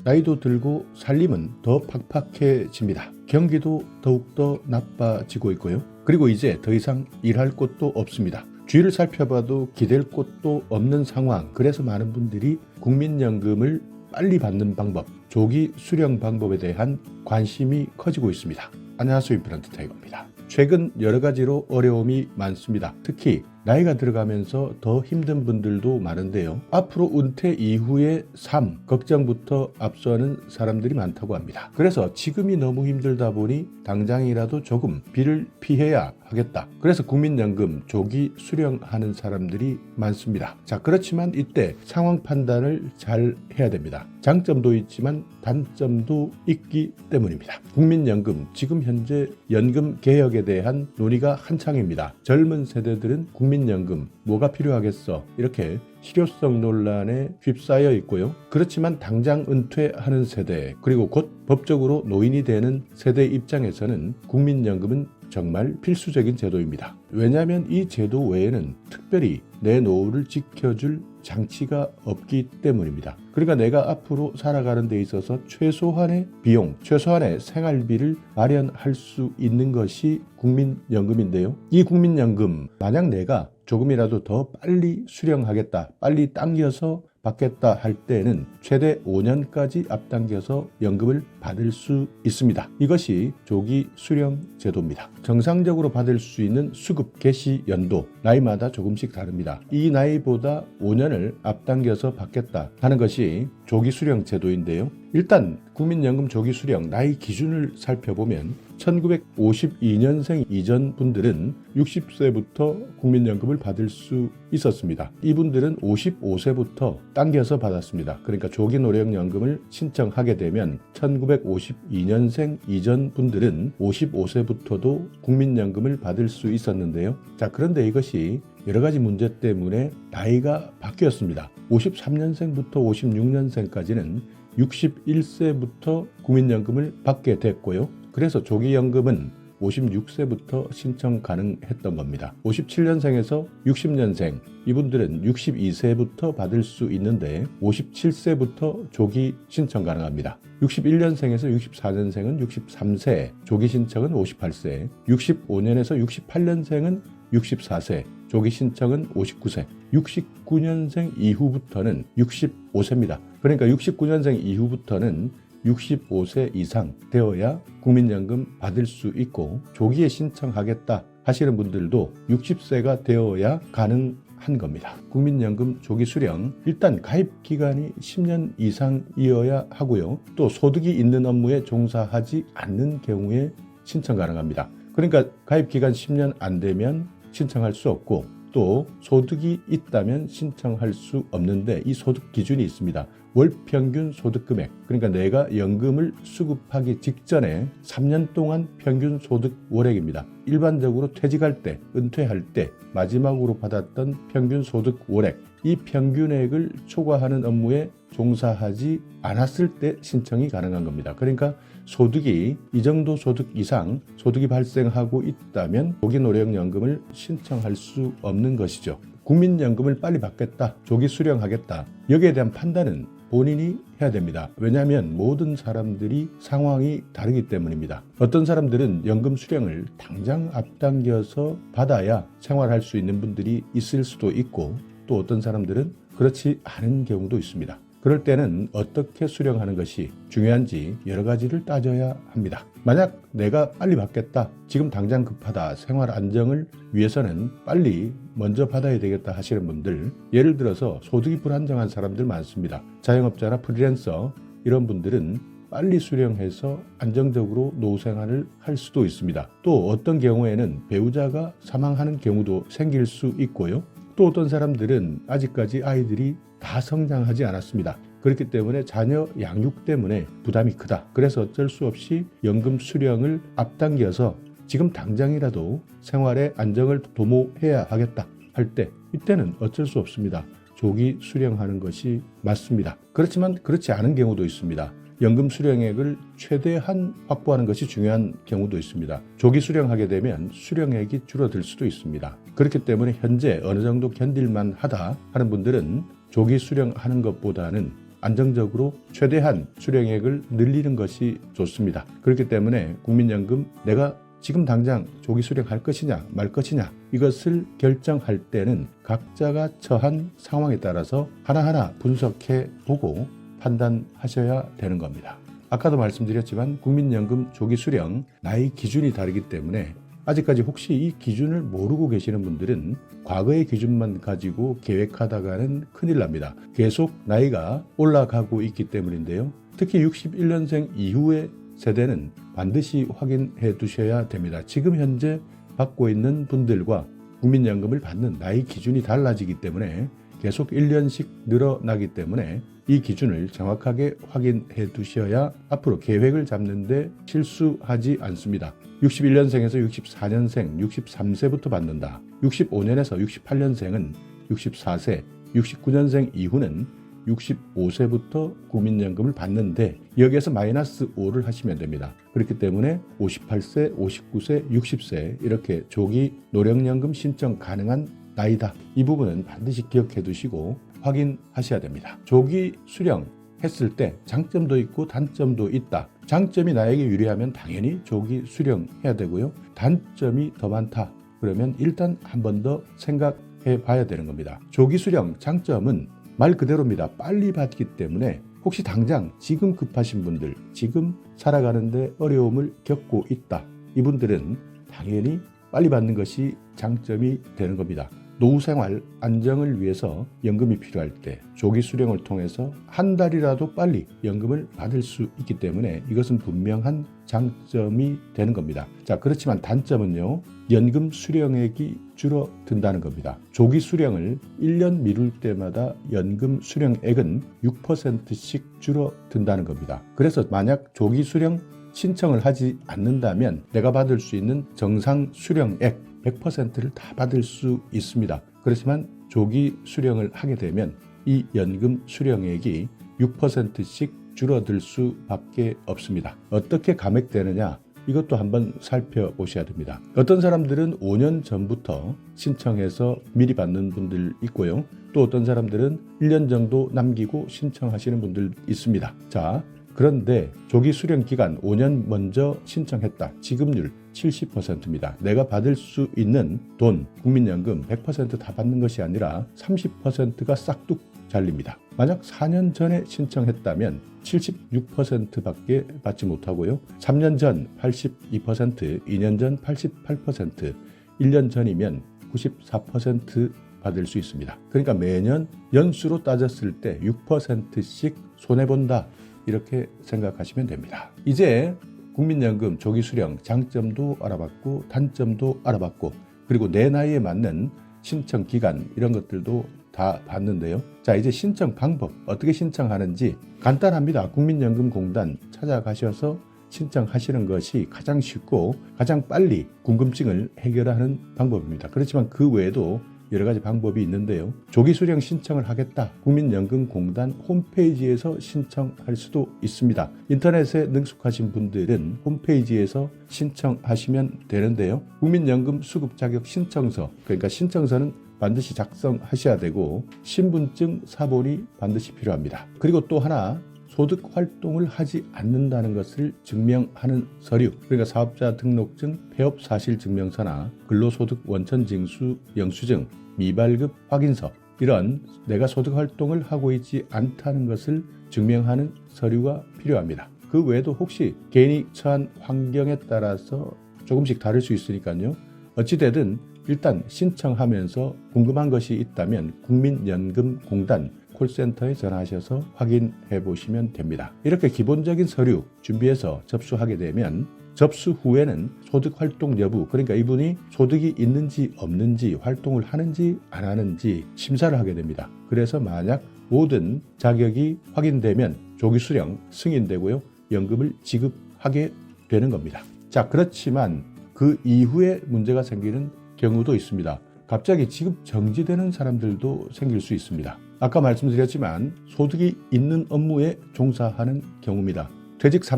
나이도 들고 살림은 더 팍팍해집니다. 경기도 더욱더 나빠지고 있고요. 그리고 이제 더 이상 일할 곳도 없습니다. 주위를 살펴봐도 기댈 곳도 없는 상황. 그래서 많은 분들이 국민연금을 빨리 받는 방법, 조기 수령 방법에 대한 관심이 커지고 있습니다. 안녕하세요, 임플란트 타이거입니다. 최근 여러 가지로 어려움이 많습니다. 특히 나이가 들어가면서 더 힘든 분들도 많은데요. 앞으로 은퇴 이후의 삶, 걱정부터 앞서는 사람들이 많다고 합니다. 그래서 지금이 너무 힘들다 보니 당장이라도 조금 비를 피해야 하겠다. 그래서 국민연금 조기 수령하는 사람들이 많습니다. 자, 그렇지만 이때 상황 판단을 잘 해야 됩니다. 장점도 있지만 단점도 있기 때문입니다. 국민연금, 지금 현재 연금 개혁에 대한 논의가 한창입니다. 젊은 세대들은 국민연금 뭐가 필요하겠어? 이렇게 실효성 논란에 휩싸여 있고요. 그렇지만 당장 은퇴하는 세대, 그리고 곧 법적으로 노인이 되는 세대 입장에서는 국민연금은 정말 필수적인 제도입니다. 왜냐하면 이 제도 외에는 특별히 내 노후를 지켜줄 장치가 없기 때문입니다. 그러니까 내가 앞으로 살아가는 데 있어서 최소한의 비용, 최소한의 생활비를 마련할 수 있는 것이 국민연금인데요. 이 국민연금, 만약 내가 조금이라도 더 빨리 수령하겠다, 빨리 당겨서 받겠다 할 때는 최대 5년까지 앞당겨서 연금을 받을 수 있습니다. 이것이 조기 수령 제도입니다. 정상적으로 받을 수 있는 수급 개시 연도, 나이마다 조금씩 다릅니다. 이 나이보다 5년을 앞당겨서 받겠다 하는 것이 조기 수령 제도인데요. 일단 국민연금 조기 수령 나이 기준을 살펴보면 1952년생 이전 분들은 60세부터 국민연금을 받을 수 있었습니다. 이분들은 55세부터 당겨서 받았습니다. 그러니까 조기 노령연금을 신청하게 되면 1952년생 이전 분들은 55세부터도 국민연금을 받을 수 있었는데요. 자, 그런데 이것이 여러 가지 문제 때문에 나이가 바뀌었습니다. 53년생부터 56년생까지는 61세부터 국민연금을 받게 됐고요. 그래서 조기연금은 56세부터 신청 가능했던 겁니다. 57년생에서 60년생 이분들은 62세부터 받을 수 있는데 57세부터 조기 신청 가능합니다. 61년생에서 64년생은 63세, 조기 신청은 58세, 65년에서 68년생은 64세, 조기 신청은 59세, 69년생 이후부터는 65세입니다. 그러니까 69년생 이후부터는 65세 이상 되어야 국민연금 받을 수 있고, 조기에 신청하겠다 하시는 분들도 60세가 되어야 가능한 겁니다. 국민연금 조기 수령, 일단 가입 기간이 10년 이상이어야 하고요. 또 소득이 있는 업무에 종사하지 않는 경우에 신청 가능합니다. 그러니까 가입 기간 10년 안 되면 신청할 수 없고, 또 소득이 있다면 신청할 수 없는데 이 소득 기준이 있습니다. 월 평균 소득 금액, 그러니까 내가 연금을 수급하기 직전에 3년 동안 평균 소득 월액입니다. 일반적으로 퇴직할 때, 은퇴할 때 마지막으로 받았던 평균 소득 월액, 이 평균액을 초과하는 업무에 종사하지 않았을 때 신청이 가능한 겁니다. 그러니까 소득이 이 정도 소득 이상 소득이 발생하고 있다면 조기 노령연금을 신청할 수 없는 것이죠. 국민연금을 빨리 받겠다, 조기 수령하겠다, 여기에 대한 판단은 본인이 해야 됩니다. 왜냐하면 모든 사람들이 상황이 다르기 때문입니다. 어떤 사람들은 연금 수령을 당장 앞당겨서 받아야 생활할 수 있는 분들이 있을 수도 있고, 또 어떤 사람들은 그렇지 않은 경우도 있습니다. 그럴 때는 어떻게 수령하는 것이 중요한지 여러 가지를 따져야 합니다. 만약 내가 빨리 받겠다, 지금 당장 급하다, 생활 안정을 위해서는 빨리 먼저 받아야 되겠다 하시는 분들, 예를 들어서 소득이 불안정한 사람들 많습니다. 자영업자나 프리랜서, 이런 분들은 빨리 수령해서 안정적으로 노후 생활을 할 수도 있습니다. 또 어떤 경우에는 배우자가 사망하는 경우도 생길 수 있고요. 또 어떤 사람들은 아직까지 아이들이 다 성장하지 않았습니다. 그렇기 때문에 자녀 양육 때문에 부담이 크다. 그래서 어쩔 수 없이 연금 수령을 앞당겨서 지금 당장이라도 생활의 안정을 도모해야 하겠다 할 때, 이때는 어쩔 수 없습니다. 조기 수령하는 것이 맞습니다. 그렇지만 그렇지 않은 경우도 있습니다. 연금 수령액을 최대한 확보하는 것이 중요한 경우도 있습니다. 조기 수령하게 되면 수령액이 줄어들 수도 있습니다. 그렇기 때문에 현재 어느 정도 견딜만 하다 하는 분들은 조기 수령하는 것보다는 안정적으로 최대한 수령액을 늘리는 것이 좋습니다. 그렇기 때문에 국민연금 내가 지금 당장 조기 수령할 것이냐 말 것이냐 이것을 결정할 때는 각자가 처한 상황에 따라서 하나하나 분석해 보고 판단하셔야 되는 겁니다. 아까도 말씀드렸지만 국민연금 조기 수령 나이 기준이 다르기 때문에 아직까지 혹시 이 기준을 모르고 계시는 분들은 과거의 기준만 가지고 계획하다가는 큰일 납니다. 계속 나이가 올라가고 있기 때문인데요. 특히 61년생 이후의 세대는 반드시 확인해 두셔야 됩니다. 지금 현재 받고 있는 분들과 국민연금을 받는 나이 기준이 달라지기 때문에 계속 1년씩 늘어나기 때문에 이 기준을 정확하게 확인해 두셔야 앞으로 계획을 잡는 데 실수하지 않습니다. 61년생에서 64년생, 63세부터 받는다. 65년에서 68년생은 64세, 69년생 이후는 65세부터 국민연금을 받는데 여기에서 마이너스 5를 하시면 됩니다. 그렇기 때문에 58세, 59세, 60세 이렇게 조기 노령연금 신청 가능한 나이다. 이 부분은 반드시 기억해 두시고 확인하셔야 됩니다. 조기 수령 했을 때 장점도 있고 단점도 있다. 장점이 나에게 유리하면 당연히 조기 수령해야 되고요. 단점이 더 많다. 그러면 일단 한 번 더 생각해 봐야 되는 겁니다. 조기 수령 장점은 말 그대로입니다. 빨리 받기 때문에 혹시 당장 지금 급하신 분들, 지금 살아가는데 어려움을 겪고 있다. 이분들은 당연히 빨리 받는 것이 장점이 되는 겁니다. 노후 생활 안정을 위해서 연금이 필요할 때 조기 수령을 통해서 한 달이라도 빨리 연금을 받을 수 있기 때문에 이것은 분명한 장점이 되는 겁니다. 자, 그렇지만 단점은요. 연금 수령액이 줄어든다는 겁니다. 조기 수령을 1년 미룰 때마다 연금 수령액은 6%씩 줄어든다는 겁니다. 그래서 만약 조기 수령 신청을 하지 않는다면 내가 받을 수 있는 정상 수령액 100%를 다 받을 수 있습니다. 그렇지만 조기 수령을 하게 되면 이 연금 수령액이 6%씩 줄어들 수밖에 없습니다. 어떻게 감액되느냐? 이것도 한번 살펴보셔야 됩니다. 어떤 사람들은 5년 전부터 신청해서 미리 받는 분들 있고요. 또 어떤 사람들은 1년 정도 남기고 신청하시는 분들 있습니다. 자, 그런데 조기 수령 기간 5년 먼저 신청했다. 지급률 70%입니다. 내가 받을 수 있는 돈, 국민연금 100% 다 받는 것이 아니라 30%가 싹둑 잘립니다. 만약 4년 전에 신청했다면 76%밖에 받지 못하고요. 3년 전 82%, 2년 전 88%, 1년 전이면 94% 받을 수 있습니다. 그러니까 매년 연수로 따졌을 때 6%씩 손해본다. 이렇게 생각하시면 됩니다. 이제 국민연금 조기 수령 장점도 알아봤고 단점도 알아봤고 그리고 내 나이에 맞는 신청 기간 이런 것들도 다 봤는데요. 자, 이제 신청 방법 어떻게 신청하는지 간단합니다. 국민연금공단 찾아가셔서 신청하시는 것이 가장 쉽고 가장 빨리 궁금증을 해결하는 방법입니다. 그렇지만 그 외에도 여러 가지 방법이 있는데요. 조기 수령 신청을 하겠다. 국민연금공단 홈페이지에서 신청할 수도 있습니다. 인터넷에 능숙하신 분들은 홈페이지에서 신청하시면 되는데요. 국민연금 수급 자격 신청서, 그러니까 신청서는 반드시 작성하셔야 되고 신분증 사본이 반드시 필요합니다. 그리고 또 하나 소득 활동을 하지 않는다는 것을 증명하는 서류, 그러니까 사업자 등록증, 폐업 사실 증명서나 근로소득 원천징수 영수증, 미발급 확인서 이런 내가 소득 활동을 하고 있지 않다는 것을 증명하는 서류가 필요합니다. 그 외에도 혹시 개인이 처한 환경에 따라서 조금씩 다를 수 있으니까요. 어찌되든 일단 신청하면서 궁금한 것이 있다면 국민연금공단 콜센터에 전화하셔서 확인해 보시면 됩니다. 이렇게 기본적인 서류 준비해서 접수하게 되면 접수 후에는 소득 활동 여부, 그러니까 이분이 소득이 있는지 없는지 활동을 하는지 안 하는지 심사를 하게 됩니다. 그래서 만약 모든 자격이 확인되면 조기 수령 승인되고요. 연금을 지급하게 되는 겁니다. 자, 그렇지만 그 이후에 문제가 생기는 경우도 있습니다. 갑자기 지급 정지되는 사람들도 생길 수 있습니다. 아까 말씀드렸지만 소득이 있는 업무에 종사하는 경우입니다. 퇴직하기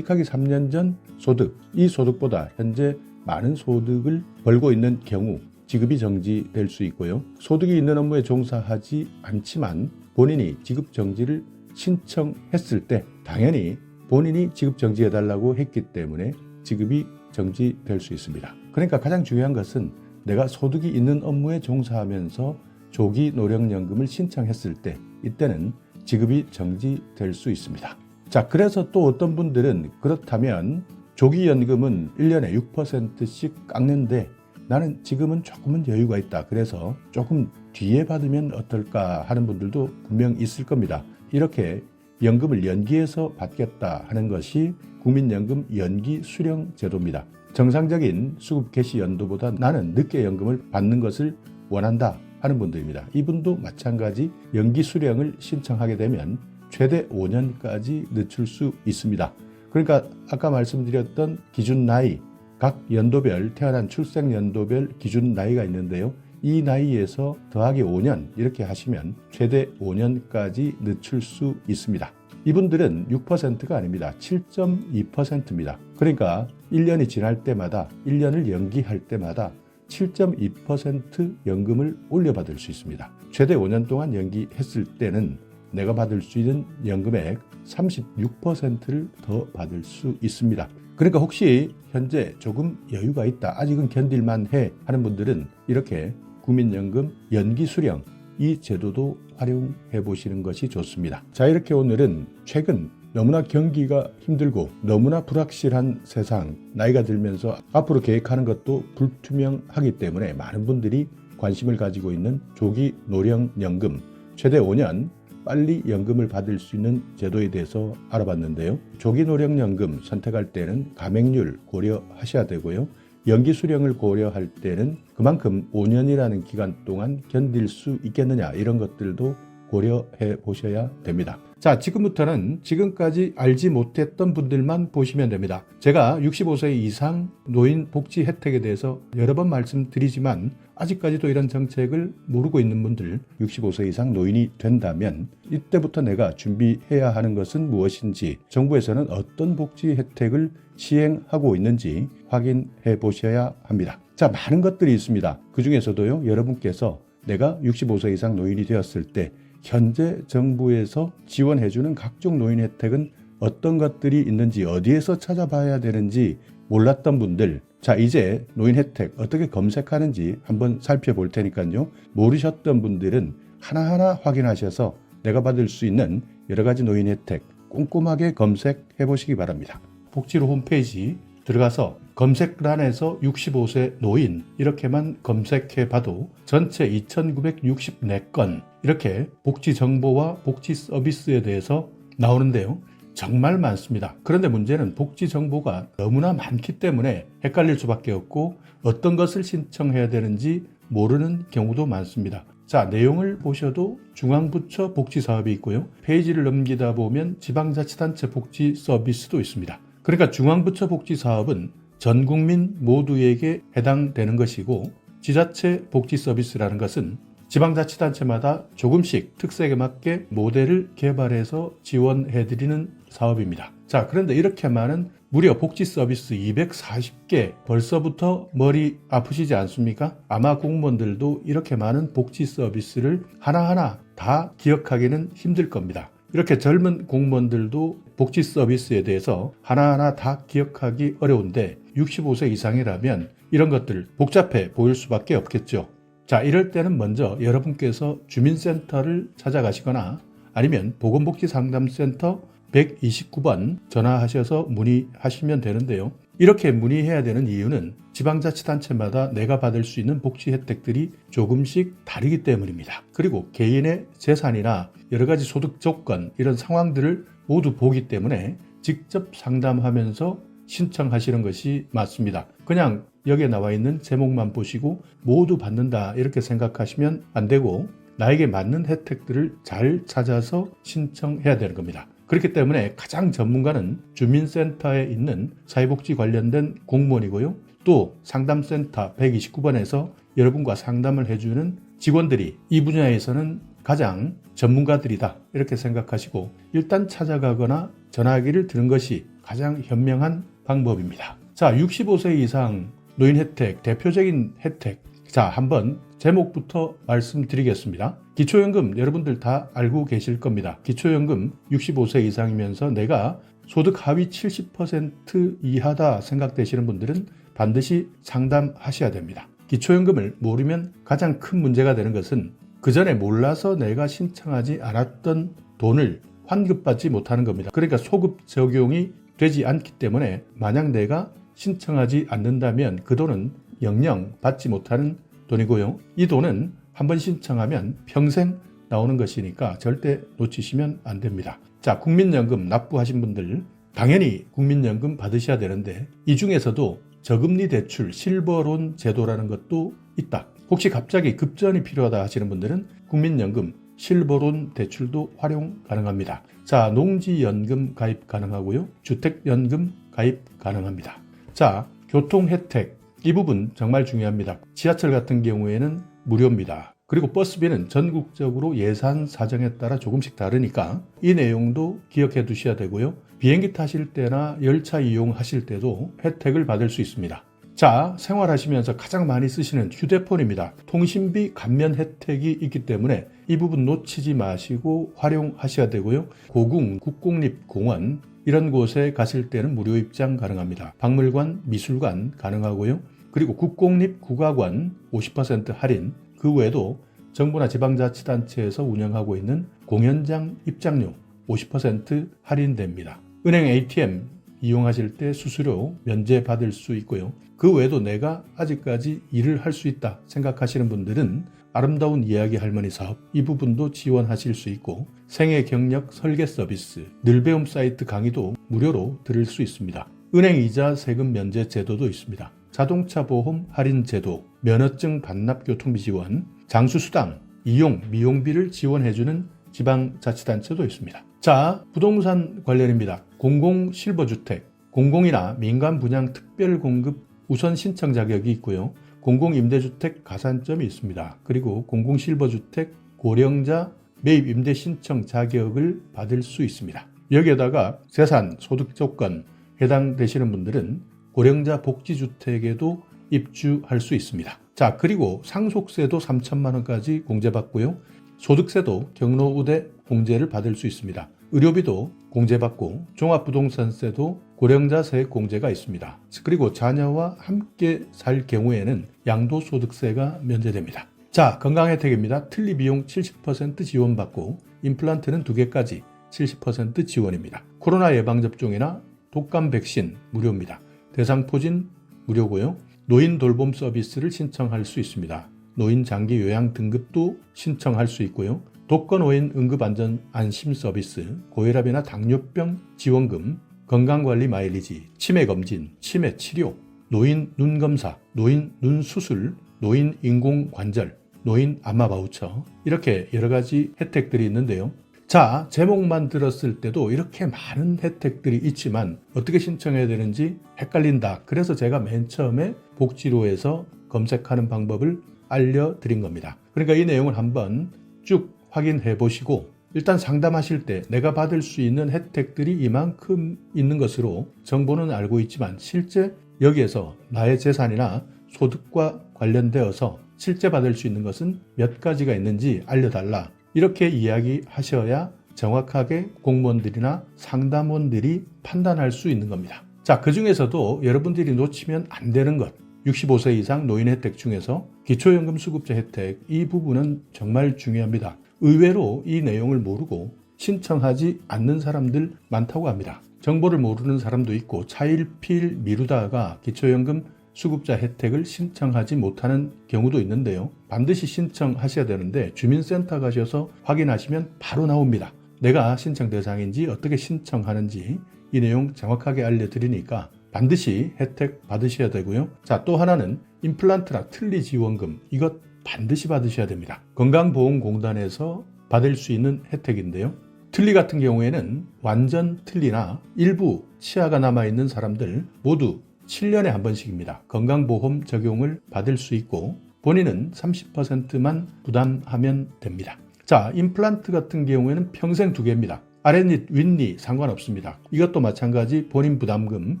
3년 전 소득, 이 소득보다 현재 많은 소득을 벌고 있는 경우 지급이 정지될 수 있고요. 소득이 있는 업무에 종사하지 않지만 본인이 지급정지를 신청했을 때 당연히 본인이 지급정지해달라고 했기 때문에 지급이 정지될 수 있습니다. 그러니까 가장 중요한 것은 내가 소득이 있는 업무에 종사하면서 조기 노령연금을 신청했을 때 이때는 지급이 정지될 수 있습니다. 자, 그래서 또 어떤 분들은 그렇다면 조기연금은 1년에 6%씩 깎는데 나는 지금은 조금은 여유가 있다. 그래서 조금 뒤에 받으면 어떨까 하는 분들도 분명 있을 겁니다. 이렇게 연금을 연기해서 받겠다 하는 것이 국민연금 연기 수령 제도입니다. 정상적인 수급 개시 연도보다 나는 늦게 연금을 받는 것을 원한다 하는 분들입니다. 이분도 마찬가지 연기 수령을 신청하게 되면 최대 5년까지 늦출 수 있습니다. 그러니까 아까 말씀드렸던 기준 나이, 각 연도별 태어난 출생 연도별 기준 나이가 있는데요. 이 나이에서 더하기 5년 이렇게 하시면 최대 5년까지 늦출 수 있습니다. 이분들은 6%가 아닙니다. 7.2%입니다. 그러니까 1년이 지날 때마다 1년을 연기할 때마다 7.2% 연금을 올려받을 수 있습니다. 최대 5년 동안 연기했을 때는 내가 받을 수 있는 연금액 36%를 더 받을 수 있습니다. 그러니까 혹시 현재 조금 여유가 있다, 아직은 견딜만 해 하는 분들은 이렇게 국민연금 연기 수령 이 제도도 활용해 보시는 것이 좋습니다. 자, 이렇게 오늘은 최근 너무나 경기가 힘들고 너무나 불확실한 세상, 나이가 들면서 앞으로 계획하는 것도 불투명하기 때문에 많은 분들이 관심을 가지고 있는 조기 노령연금 최대 5년 빨리 연금을 받을 수 있는 제도에 대해서 알아봤는데요. 조기 노령연금 선택할 때는 가맹률 고려하셔야 되고요. 연기 수령을 고려할 때는 그만큼 5년이라는 기간 동안 견딜 수 있겠느냐 이런 것들도 고려해 보셔야 됩니다. 자, 지금부터는 지금까지 알지 못했던 분들만 보시면 됩니다. 제가 65세 이상 노인 복지 혜택에 대해서 여러 번 말씀드리지만 아직까지도 이런 정책을 모르고 있는 분들, 65세 이상 노인이 된다면 이때부터 내가 준비해야 하는 것은 무엇인지, 정부에서는 어떤 복지 혜택을 시행하고 있는지 확인해 보셔야 합니다. 자, 많은 것들이 있습니다. 그 중에서도요, 여러분께서 내가 65세 이상 노인이 되었을 때 현재 정부에서 지원해주는 각종 노인 혜택은 어떤 것들이 있는지, 어디에서 찾아봐야 되는지 몰랐던 분들, 자, 이제 노인 혜택 어떻게 검색하는지 한번 살펴볼 테니까요. 모르셨던 분들은 하나하나 확인하셔서 내가 받을 수 있는 여러 가지 노인 혜택 꼼꼼하게 검색해 보시기 바랍니다. 복지로 홈페이지 들어가서 검색란에서 65세 노인 이렇게만 검색해 봐도 전체 2,964건 이렇게 복지 정보와 복지 서비스에 대해서 나오는데요. 정말 많습니다. 그런데 문제는 복지 정보가 너무나 많기 때문에 헷갈릴 수밖에 없고 어떤 것을 신청해야 되는지 모르는 경우도 많습니다. 자, 내용을 보셔도 중앙부처 복지사업이 있고요. 페이지를 넘기다 보면 지방자치단체 복지 서비스도 있습니다. 그러니까 중앙부처 복지사업은 전 국민 모두에게 해당되는 것이고 지자체 복지 서비스라는 것은 지방자치단체마다 조금씩 특색에 맞게 모델을 개발해서 지원해드리는 사업입니다. 자, 그런데 이렇게 많은 무려 복지 서비스 240개 벌써부터 머리 아프시지 않습니까? 아마 공무원들도 이렇게 많은 복지 서비스를 하나하나 다 기억하기는 힘들 겁니다. 이렇게 젊은 공무원들도 복지 서비스에 대해서 하나하나 다 기억하기 어려운데 65세 이상이라면 이런 것들 복잡해 보일 수밖에 없겠죠. 자, 이럴 때는 먼저 여러분께서 주민센터를 찾아가시거나 아니면 보건복지상담센터 129번 전화하셔서 문의하시면 되는데요. 이렇게 문의해야 되는 이유는 지방자치단체마다 내가 받을 수 있는 복지 혜택들이 조금씩 다르기 때문입니다. 그리고 개인의 재산이나 여러 가지 소득 조건 이런 상황들을 모두 보기 때문에 직접 상담하면서 신청하시는 것이 맞습니다. 그냥 여기에 나와 있는 제목만 보시고 모두 받는다 이렇게 생각하시면 안 되고 나에게 맞는 혜택들을 잘 찾아서 신청해야 되는 겁니다. 그렇기 때문에 가장 전문가는 주민센터에 있는 사회복지 관련된 공무원이고요. 또 상담센터 129번에서 여러분과 상담을 해주는 직원들이 이 분야에서는 가장 전문가들이다 이렇게 생각하시고 일단 찾아가거나 전화기를 드는 것이 가장 현명한 방법입니다. 자, 65세 이상 노인 혜택, 대표적인 혜택 자, 한번 제목부터 말씀드리겠습니다. 기초연금 여러분들 다 알고 계실 겁니다. 기초연금 65세 이상이면서 내가 소득 하위 70% 이하다 생각되시는 분들은 반드시 상담하셔야 됩니다. 기초연금을 모르면 가장 큰 문제가 되는 것은 그 전에 몰라서 내가 신청하지 않았던 돈을 환급받지 못하는 겁니다. 그러니까 소급 적용이 되지 않기 때문에 만약 내가 신청하지 않는다면 그 돈은 영영 받지 못하는 돈이고요. 이 돈은 한번 신청하면 평생 나오는 것이니까 절대 놓치시면 안 됩니다. 자, 국민연금 납부하신 분들 당연히 국민연금 받으셔야 되는데 이 중에서도 저금리 대출 실버론 제도라는 것도 있다. 혹시 갑자기 급전이 필요하다 하시는 분들은 국민연금 실버론 대출도 활용 가능합니다. 자, 농지연금 가입 가능하고요. 주택연금 가입 가능합니다. 자, 교통혜택 이 부분 정말 중요합니다. 지하철 같은 경우에는 무료입니다. 그리고 버스비는 전국적으로 예산 사정에 따라 조금씩 다르니까 이 내용도 기억해 두셔야 되고요. 비행기 타실 때나 열차 이용하실 때도 혜택을 받을 수 있습니다. 자, 생활하시면서 가장 많이 쓰시는 휴대폰입니다. 통신비 감면 혜택이 있기 때문에 이 부분 놓치지 마시고 활용하셔야 되고요. 고궁, 국공립공원 이런 곳에 가실 때는 무료 입장 가능합니다. 박물관, 미술관 가능하고요. 그리고 국공립국악관 50% 할인, 그 외에도 정부나 지방자치단체에서 운영하고 있는 공연장 입장료 50% 할인됩니다. 은행 ATM 이용하실 때 수수료 면제받을 수 있고요. 그 외에도 내가 아직까지 일을 할 수 있다 생각하시는 분들은 아름다운 이야기 할머니 사업 이 부분도 지원하실 수 있고 생애 경력 설계 서비스, 늘배움 사이트 강의도 무료로 들을 수 있습니다. 은행 이자 세금 면제 제도도 있습니다. 자동차 보험 할인 제도, 면허증 반납 교통비 지원, 장수수당, 이용, 미용비를 지원해주는 지방자치단체도 있습니다. 자, 부동산 관련입니다. 공공 실버주택, 공공이나 민간 분양 특별 공급 우선 신청 자격이 있고요. 공공임대주택 가산점이 있습니다. 그리고 공공실버주택 고령자 매입 임대 신청 자격을 받을 수 있습니다. 여기에다가 재산, 소득 조건 해당되시는 분들은 고령자 복지주택에도 입주할 수 있습니다. 자, 그리고 상속세도 3천만 원까지 공제받고요. 소득세도 경로우대 공제를 받을 수 있습니다. 의료비도 공제받고 종합부동산세도 고령자세 공제가 있습니다. 그리고 자녀와 함께 살 경우에는 양도소득세가 면제됩니다. 자, 건강혜택입니다. 틀니 비용 70% 지원받고 임플란트는 2개까지 70% 지원입니다. 코로나 예방접종이나 독감 백신 무료입니다. 대상포진 무료고요. 노인 돌봄 서비스를 신청할 수 있습니다. 노인 장기 요양 등급도 신청할 수 있고요. 독거노인 응급안전 안심 서비스, 고혈압이나 당뇨병 지원금, 건강관리 마일리지, 치매검진, 치매치료, 노인 눈검사, 노인 눈수술, 노인 인공관절, 노인 안마바우처 이렇게 여러 가지 혜택들이 있는데요. 자, 제목만 들었을 때도 이렇게 많은 혜택들이 있지만 어떻게 신청해야 되는지 헷갈린다. 그래서 제가 맨 처음에 복지로에서 검색하는 방법을 알려드린 겁니다. 그러니까 이 내용을 한번 쭉 확인해 보시고 일단 상담하실 때 내가 받을 수 있는 혜택들이 이만큼 있는 것으로 정보는 알고 있지만 실제 여기에서 나의 재산이나 소득과 관련되어서 실제 받을 수 있는 것은 몇 가지가 있는지 알려달라. 이렇게 이야기하셔야 정확하게 공무원들이나 상담원들이 판단할 수 있는 겁니다. 자, 그 중에서도 여러분들이 놓치면 안 되는 것 65세 이상 노인 혜택 중에서 기초연금 수급자 혜택 이 부분은 정말 중요합니다. 의외로 이 내용을 모르고 신청하지 않는 사람들 많다고 합니다. 정보를 모르는 사람도 있고 차일피일 미루다가 기초연금 수급자 혜택을 신청하지 못하는 경우도 있는데요. 반드시 신청하셔야 되는데 주민센터 가셔서 확인하시면 바로 나옵니다. 내가 신청 대상인지 어떻게 신청하는지 이 내용 정확하게 알려드리니까 반드시 혜택 받으셔야 되고요. 자, 또 하나는 임플란트나 틀니 지원금 이것 반드시 받으셔야 됩니다. 건강보험공단에서 받을 수 있는 혜택인데요. 틀니 같은 경우에는 완전 틀니나 일부 치아가 남아있는 사람들 모두 7년에 한 번씩입니다. 건강보험 적용을 받을 수 있고 본인은 30%만 부담하면 됩니다. 자, 임플란트 같은 경우에는 평생 2개입니다. 아랫니, 윗니 상관없습니다. 이것도 마찬가지 본인 부담금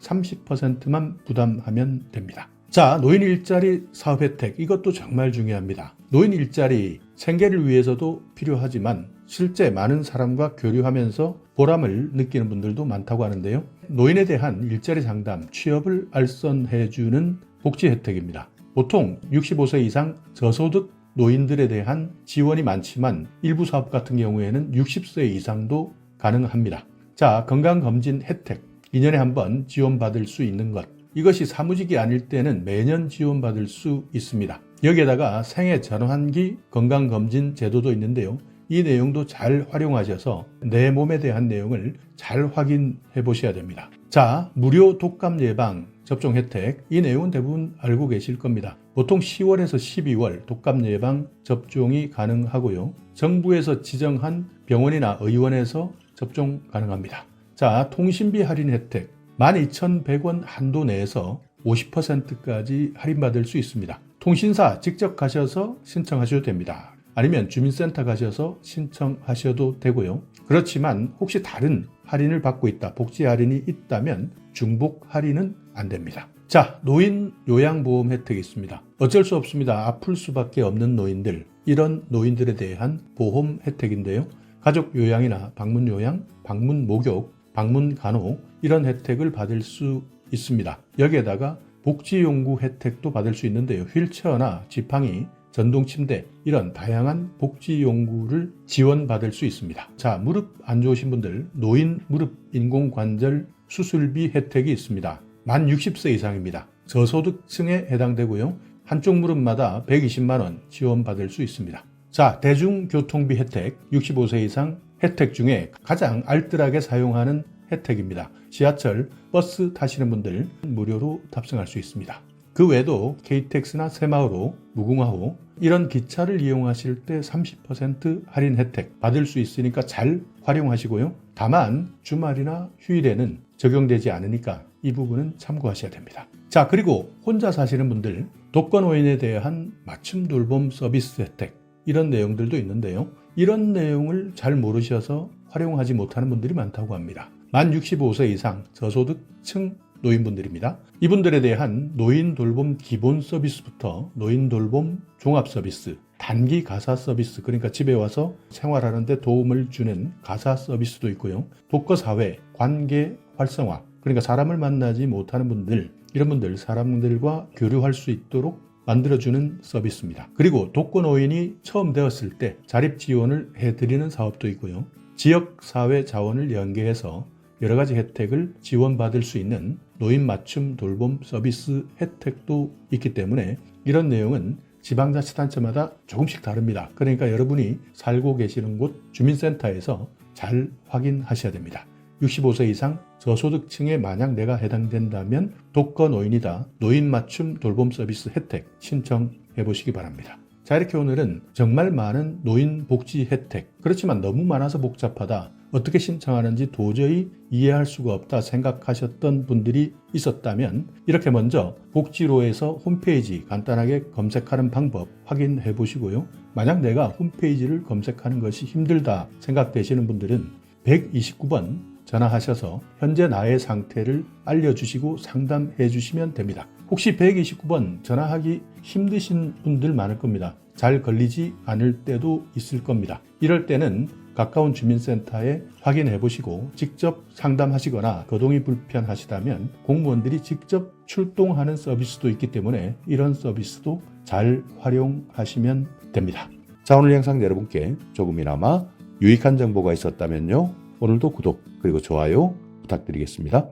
30%만 부담하면 됩니다. 자, 노인 일자리 사업 혜택, 이것도 정말 중요합니다. 노인 일자리 생계를 위해서도 필요하지만 실제 많은 사람과 교류하면서 보람을 느끼는 분들도 많다고 하는데요. 노인에 대한 일자리 상담, 취업을 알선해주는 복지 혜택입니다. 보통 65세 이상 저소득 노인들에 대한 지원이 많지만 일부 사업 같은 경우에는 60세 이상도 가능합니다. 자, 건강검진 혜택, 2년에 한 번 지원받을 수 있는 것. 이것이 사무직이 아닐 때는 매년 지원받을 수 있습니다. 여기에다가 생애 전환기 건강검진 제도도 있는데요. 이 내용도 잘 활용하셔서 내 몸에 대한 내용을 잘 확인해 보셔야 됩니다. 자, 무료 독감 예방 접종 혜택, 이 내용은 대부분 알고 계실 겁니다. 보통 10월에서 12월 독감 예방 접종이 가능하고요. 정부에서 지정한 병원이나 의원에서 접종 가능합니다. 자, 통신비 할인 혜택, 12,100원 한도 내에서 50%까지 할인받을 수 있습니다. 통신사 직접 가셔서 신청하셔도 됩니다. 아니면 주민센터 가셔서 신청하셔도 되고요. 그렇지만 혹시 다른 할인을 받고 있다, 복지 할인이 있다면 중복 할인은 안 됩니다. 자, 노인 요양보험 혜택이 있습니다. 어쩔 수 없습니다. 아플 수밖에 없는 노인들, 이런 노인들에 대한 보험 혜택인데요. 가족 요양이나 방문 요양, 방문 목욕, 방문 간호, 이런 혜택을 받을 수 있습니다. 여기에다가 복지용구 혜택도 받을 수 있는데요. 휠체어나 지팡이, 전동침대, 이런 다양한 복지용구를 지원받을 수 있습니다. 자, 무릎 안 좋으신 분들, 노인 무릎 인공관절 수술비 혜택이 있습니다. 만 60세 이상입니다. 저소득층에 해당되고요. 한쪽 무릎마다 120만 원 지원받을 수 있습니다. 자, 대중교통비 혜택, 65세 이상 혜택 중에 가장 알뜰하게 사용하는 혜택입니다. 지하철, 버스 타시는 분들 무료로 탑승할 수 있습니다. 그 외에도 KTX나 새마을호, 무궁화호, 이런 기차를 이용하실 때 30% 할인 혜택 받을 수 있으니까 잘 활용하시고요. 다만 주말이나 휴일에는 적용되지 않으니까 이 부분은 참고하셔야 됩니다. 자, 그리고 혼자 사시는 분들, 독거노인에 대한 맞춤 돌봄 서비스 혜택, 이런 내용들도 있는데요. 이런 내용을 잘 모르셔서 활용하지 못하는 분들이 많다고 합니다. 만 65세 이상 저소득층 노인분들입니다. 이분들에 대한 노인 돌봄 기본 서비스부터 노인 돌봄 종합 서비스, 단기 가사 서비스, 그러니까 집에 와서 생활하는 데 도움을 주는 가사 서비스도 있고요. 독거사회, 관계 활성화, 그러니까 사람을 만나지 못하는 분들, 이런 분들 사람들과 교류할 수 있도록 만들어주는 서비스입니다. 그리고 독거노인이 처음 되었을 때 자립 지원을 해드리는 사업도 있고요. 지역사회 자원을 연계해서 여러 가지 혜택을 지원받을 수 있는 노인 맞춤 돌봄 서비스 혜택도 있기 때문에 이런 내용은 지방자치단체마다 조금씩 다릅니다. 그러니까 여러분이 살고 계시는 곳 주민센터에서 잘 확인하셔야 됩니다. 65세 이상 저소득층에 만약 내가 해당된다면 독거노인이다, 노인 맞춤 돌봄 서비스 혜택 신청해 보시기 바랍니다. 자, 이렇게 오늘은 정말 많은 노인 복지 혜택, 그렇지만 너무 많아서 복잡하다, 어떻게 신청하는지 도저히 이해할 수가 없다 생각하셨던 분들이 있었다면 이렇게 먼저 복지로에서 홈페이지 간단하게 검색하는 방법 확인해 보시고요. 만약 내가 홈페이지를 검색하는 것이 힘들다 생각되시는 분들은 129번 전화하셔서 현재 나의 상태를 알려주시고 상담해 주시면 됩니다. 혹시 129번 전화하기 힘드신 분들 많을 겁니다. 잘 걸리지 않을 때도 있을 겁니다. 이럴 때는 가까운 주민센터에 확인해 보시고 직접 상담하시거나 거동이 불편하시다면 공무원들이 직접 출동하는 서비스도 있기 때문에 이런 서비스도 잘 활용하시면 됩니다. 자, 오늘 영상 여러분께 조금이나마 유익한 정보가 있었다면요. 오늘도 구독 그리고 좋아요 부탁드리겠습니다.